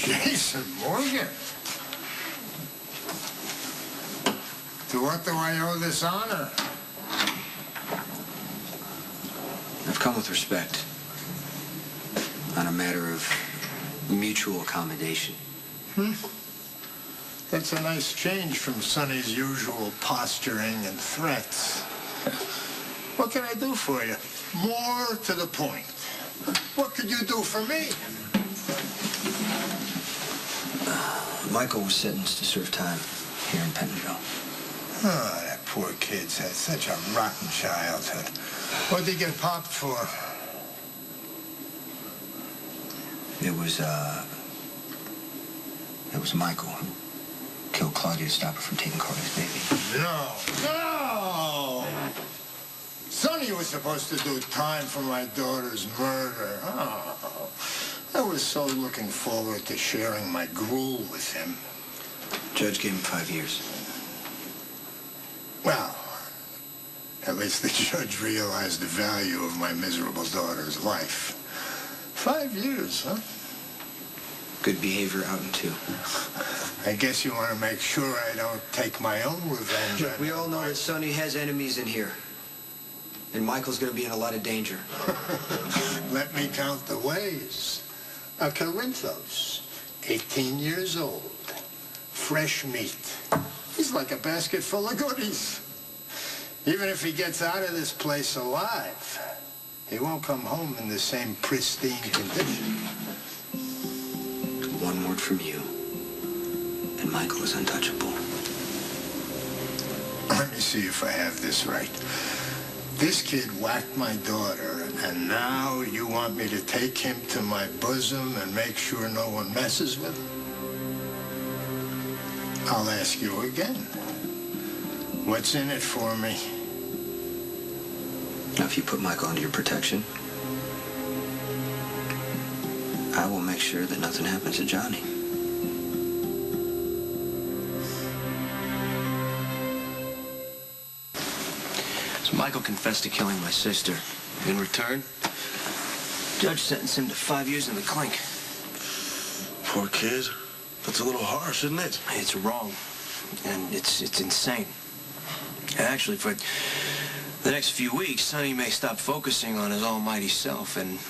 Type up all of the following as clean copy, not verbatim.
Jason Morgan? To what do I owe this honor? I've come with respect. On a matter of mutual accommodation. That's a nice change from Sonny's usual posturing and threats. What can I do for you? More to the point. What could you do for me? Michael was sentenced to serve time here in Pentonville. Oh, that poor kid's had such a rotten childhood. What'd he get popped for? It was Michael who killed Claudia to stop her from taking Carly's baby. No! Sonny was supposed to do time for my daughter's murder. Oh, I was so looking forward to sharing my gruel with him. Judge gave him 5 years. Well, at least the judge realized the value of my miserable daughter's life. 5 years, huh? Good behavior out in 2. I guess you want to make sure I don't take my own revenge. Look, we all know that Sonny has enemies in here. And Michael's going to be in a lot of danger. Let me count the ways. A Corinthos, 18 years old, fresh meat. He's like a basket full of goodies. Even if he gets out of this place alive, he won't come home in the same pristine condition. One word from you, and Michael is untouchable. Let me see if I have this right. This kid whacked my daughter, and now you want me to take him to my bosom and make sure no one messes with him? I'll ask you again. What's in it for me? Now, if you put Michael under your protection, I will make sure that nothing happens to Johnny. So Michael confessed to killing my sister. In return, judge sentenced him to 5 years in the clink. Poor kid. That's a little harsh, isn't it? It's wrong, and it's insane. And actually, for the next few weeks, Sonny may stop focusing on his almighty self and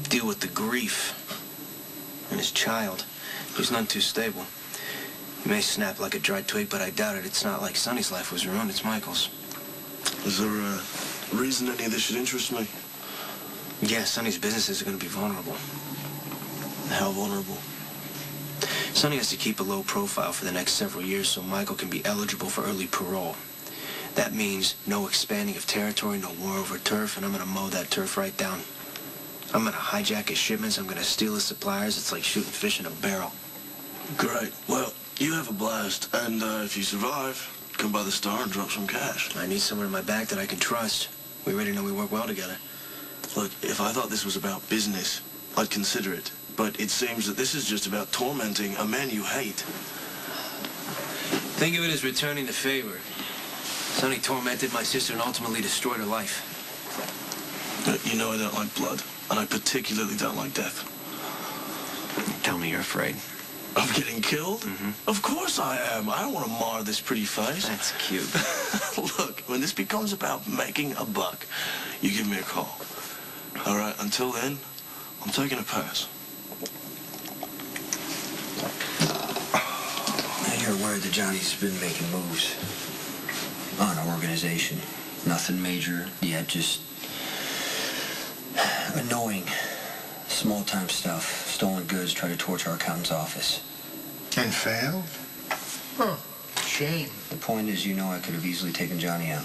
deal with the grief and his child. He's none too stable. He may snap like a dry twig, but I doubt it. It's not like Sonny's life was ruined, it's Michael's. Is there a reason any of this should interest me? Yeah, Sonny's businesses are going to be vulnerable. How vulnerable? Sonny has to keep a low profile for the next several years so Michael can be eligible for early parole. That means no expanding of territory, no war over turf, and I'm going to mow that turf right down. I'm going to hijack his shipments. I'm going to steal his suppliers. It's like shooting fish in a barrel. Great. Well, you have a blast, and if you survive, come by the Star and drop some cash. I need someone in my back that I can trust. We already know we work well together. Look, if I thought this was about business, I'd consider it. But it seems that this is just about tormenting a man you hate. Think of it as returning the favor. Sonny tormented my sister and ultimately destroyed her life. You know I don't like blood, and I particularly don't like death. Tell me you're afraid. Of getting killed? Mm-hmm. Of course I am. I don't want to mar this pretty face. That's cute. Look, when this becomes about making a buck, you give me a call. All right, until then, I'm taking a pass. Now you're aware that Johnny's been making moves on our organization. Nothing major yet, just annoying, small-time stuff. Stolen goods, try to torch our accountant's office. And failed? Huh. Shame. The point is, you know I could have easily taken Johnny out.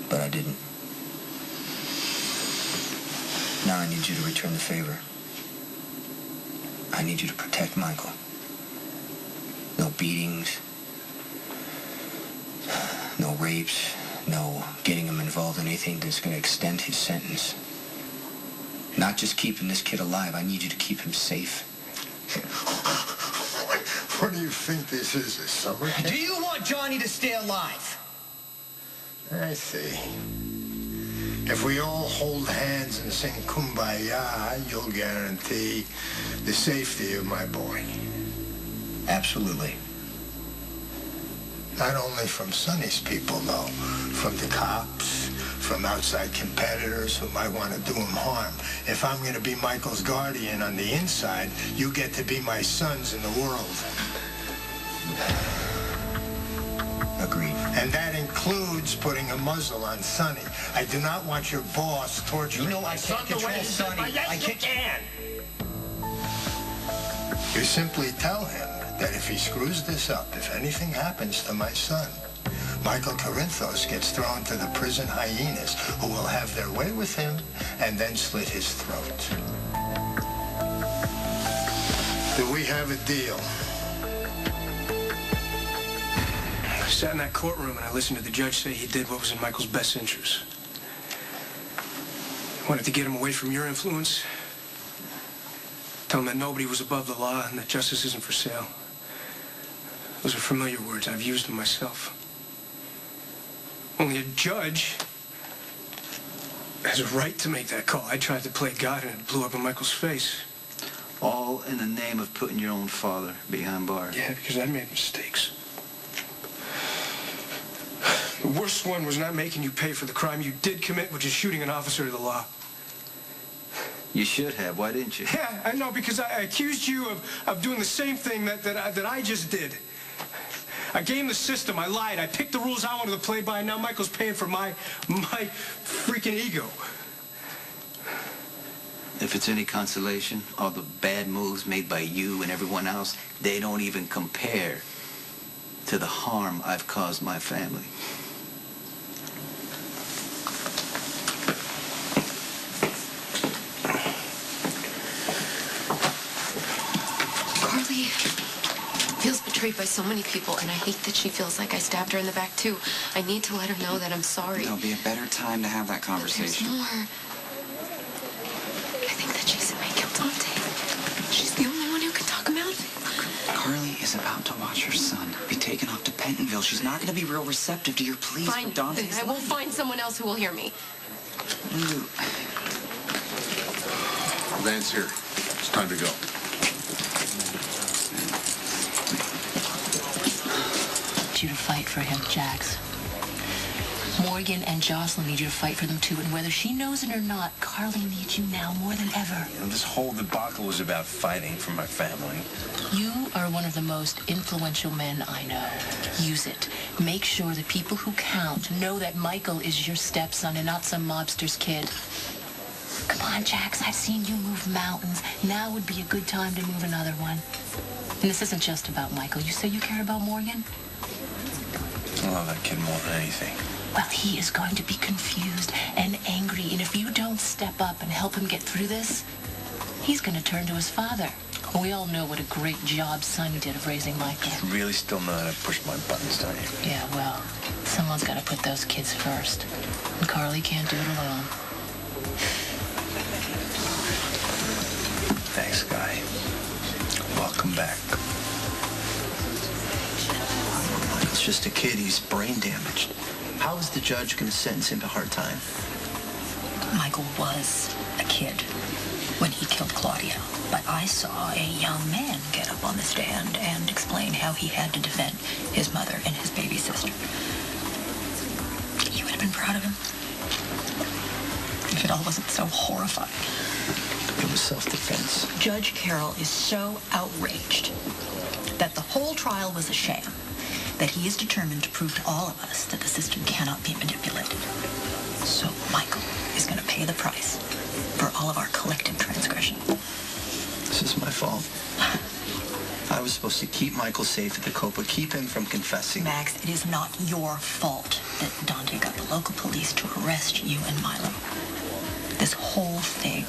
But I didn't. Now I need you to return the favor. I need you to protect Michael. No beatings. No rapes. No getting him involved in anything that's going to extend his sentence. Not just keeping this kid alive. I need you to keep him safe. What do you think this is, a summer camp? Do you want Johnny to stay alive? I see. If we all hold hands and sing Kumbaya, you'll guarantee the safety of my boy. Absolutely. Not only from Sonny's people, though, from the cops, from outside competitors who might want to do him harm. If I'm going to be Michael's guardian on the inside, you get to be my sons in the world. Agreed. And that includes putting a muzzle on Sonny. I do not want your boss torturing You know I can't control Sonny. I can't. You simply tell him that if he screws this up, if anything happens to my son, Michael Corinthos gets thrown to the prison hyenas, who will have their way with him and then slit his throat. Do we have a deal? I sat in that courtroom and I listened to the judge say he did what was in Michael's best interest. He wanted to get him away from your influence. Tell him that nobody was above the law and that justice isn't for sale. Those are familiar words. I've used them myself. Only a judge has a right to make that call. I tried to play God and it blew up in Michael's face. All in the name of putting your own father behind bars. Yeah, because I made mistakes. The worst one was not making you pay for the crime you did commit, which is shooting an officer of the law. You should have. Why didn't you? Yeah, I know, because I accused you of doing the same thing that I just did. I gamed the system. I lied. I picked the rules I wanted to play by, and now Michael's paying for my freaking ego. If it's any consolation, all the bad moves made by you and everyone else, they don't even compare to the harm I've caused my family. Carly feels betrayed by so many people, and I hate that she feels like I stabbed her in the back, too. I need to let her know that I'm sorry. There'll be a better time to have that There's conversation. more. I think that Jason may kill Dante. She's the only one who can talk him out of it. Carly is about to watch her son be taken off to Pentonville. She's not going to be real receptive to your pleas Fine, for Dante's then I will find someone else who will hear me. Van's here. It's time to go. You to fight for him, Jax. Morgan and Jocelyn need you to fight for them too, and whether she knows it or not, Carly needs you now more than ever. You know, this whole debacle was about fighting for my family. You are one of the most influential men I know. Use it. Make sure the people who count know that Michael is your stepson and not some mobster's kid. Come on, Jax, I've seen you move mountains. Now would be a good time to move another one. And this isn't just about Michael. You say you care about Morgan? I love that kid more than anything. Well, he is going to be confused and angry, and if you don't step up and help him get through this, he's going to turn to his father. We all know what a great job Sonny did of raising Michael. You really still know how to push my buttons, don't you? Yeah, well, someone's got to put those kids first. And Carly can't do it alone. Thanks, Guy. Welcome back. Michael's just a kid. He's brain damaged. How is the judge going to sentence him to hard time? Michael was a kid when he killed Claudia. But I saw a young man get up on the stand and explain how he had to defend his mother and his baby sister. You would have been proud of him if it all wasn't so horrifying. It was self-defense. Judge Carroll is so outraged that the whole trial was a sham that he is determined to prove to all of us that the system cannot be manipulated. So Michael is going to pay the price for all of our collective transgression. This is my fault. I was supposed to keep Michael safe at the Copa, keep him from confessing. Max, it is not your fault that Dante got the local police to arrest you and Milo. This whole thing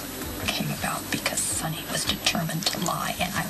came about because Sonny was determined to lie, and I